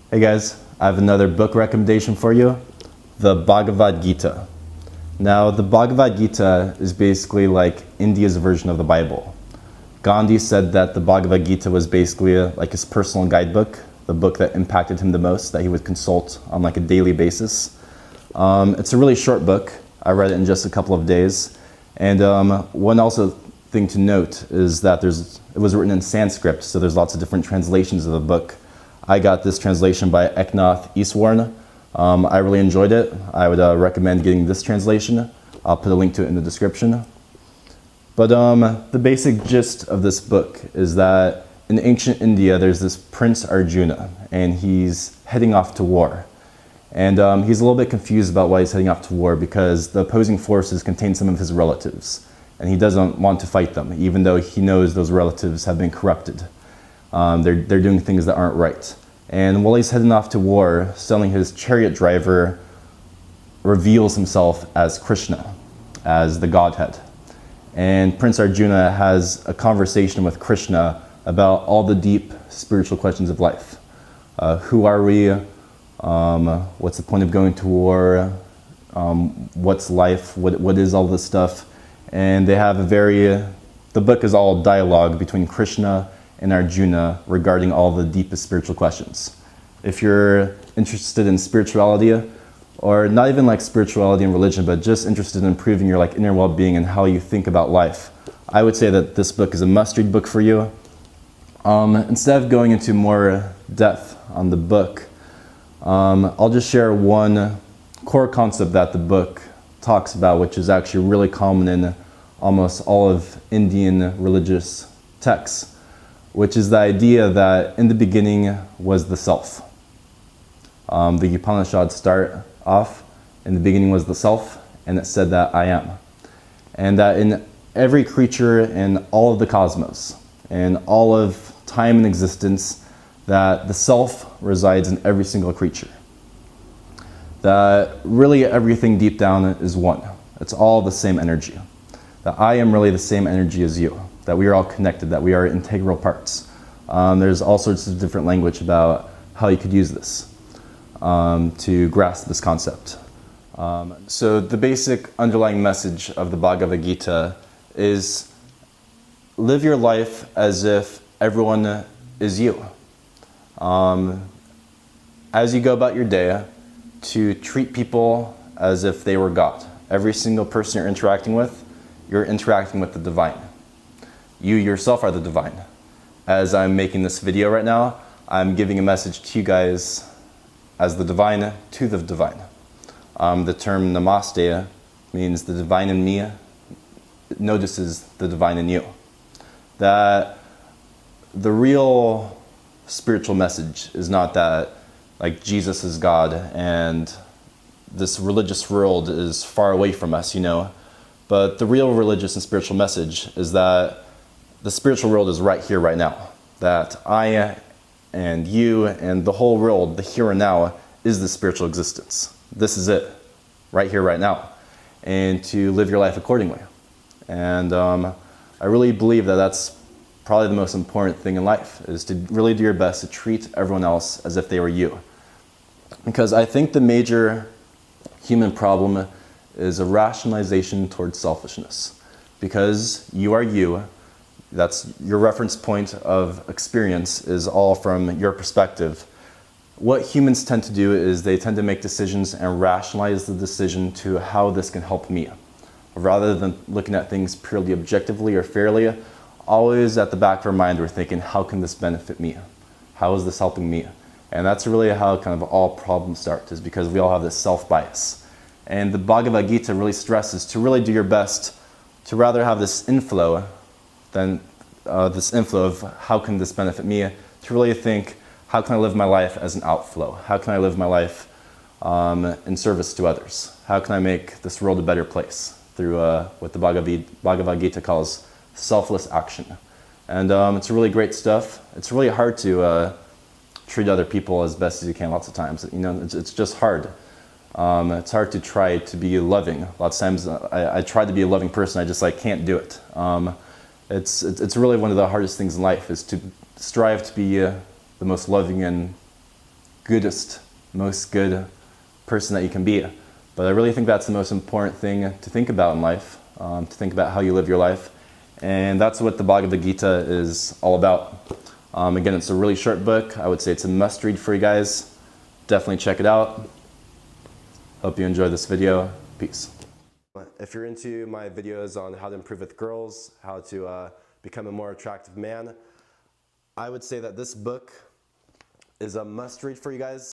Hey guys, I have another book recommendation for you, the Bhagavad-Gītā. Now, the Bhagavad-Gītā is basically like India's version of the Bible. Gandhi said that the Bhagavad-Gītā was basically like his personal guidebook, the book that impacted him the most, that he would consult on like a daily basis. It's a really short book. I read it in just a couple of days. And one also thing to note is that it was written in Sanskrit, so there's lots of different translations of the book. I got this translation by Eknath Easwaran. I really enjoyed it. I would recommend getting this translation. I'll put a link to it in the description. But the basic gist of this book is that in ancient India, there's this Prince Arjuna, and he's heading off to war. And he's a little bit confused about why he's heading off to war because the opposing forces contain some of his relatives, and he doesn't want to fight them, even though he knows those relatives have been corrupted. They're doing things that aren't right. And while he's heading off to war, suddenly his chariot driver reveals himself as Krishna, as the Godhead. And Prince Arjuna has a conversation with Krishna about all the deep spiritual questions of life. Who are we? What's the point of going to war? What's life? What is all this stuff? And they have the book is all dialogue between Krishna and Arjuna regarding all the deepest spiritual questions. If you're interested in spirituality, or not even like spirituality and religion, but just interested in improving your like inner well-being and how you think about life, I would say that this book is a must-read book for you. Instead of going into more depth on the book, I'll just share one core concept that the book talks about, which is actually really common in almost all of Indian religious texts, which is the idea that in the beginning was the self. The Upanishads start off, in the beginning was the self, and it said that I am. And that in every creature in all of the cosmos, and all of time and existence, that the self resides in every single creature. That really everything deep down is one. It's all the same energy. That I am really the same energy as you. That we are all connected, that we are integral parts. There's all sorts of different language about how you could use this to grasp this concept. So the basic underlying message of the Bhagavad-Gītā is live your life as if everyone is you. As you go about your day, to treat people as if they were God. Every single person you're interacting with the divine. You yourself are the divine. As I'm making this video right now, I'm giving a message to you guys as the divine to the divine. The term namaste means the divine in me notices the divine in you. That the real spiritual message is not that like Jesus is God and this religious world is far away from us, but the real religious and spiritual message is that the spiritual world is right here, right now. That I and you and the whole world, the here and now, is the spiritual existence. This is it, right here, right now. And to live your life accordingly. And I really believe that that's probably the most important thing in life, is to really do your best to treat everyone else as if they were you. Because I think the major human problem is a rationalization towards selfishness. Because you are you, that's your reference point of experience is all from your perspective. What humans tend to do is they tend to make decisions and rationalize the decision to how this can help me. Rather than looking at things purely objectively or fairly, always at the back of our mind we're thinking, how can this benefit me? How is this helping me? And that's really how kind of all problems start, is because we all have this self-bias. And the Bhagavad-Gītā really stresses to really do your best to rather have this inflow than this inflow of how can this benefit me, to really think, how can I live my life as an outflow? How can I live my life in service to others? How can I make this world a better place through what the Bhagavad-Gītā calls selfless action? And it's really great stuff. It's really hard to treat other people as best as you can lots of times. It's just hard. It's hard to try to be loving. Lots of times I try to be a loving person, I just can't do it. It's really one of the hardest things in life, is to strive to be the most loving and goodest, most good person that you can be. But I really think that's the most important thing to think about in life, to think about how you live your life. And that's what the Bhagavad Gita is all about. Again, it's a really short book. I would say it's a must-read for you guys. Definitely check it out. Hope you enjoy this video. Peace. If you're into my videos on how to improve with girls, how to become a more attractive man, I would say that this book is a must-read for you guys.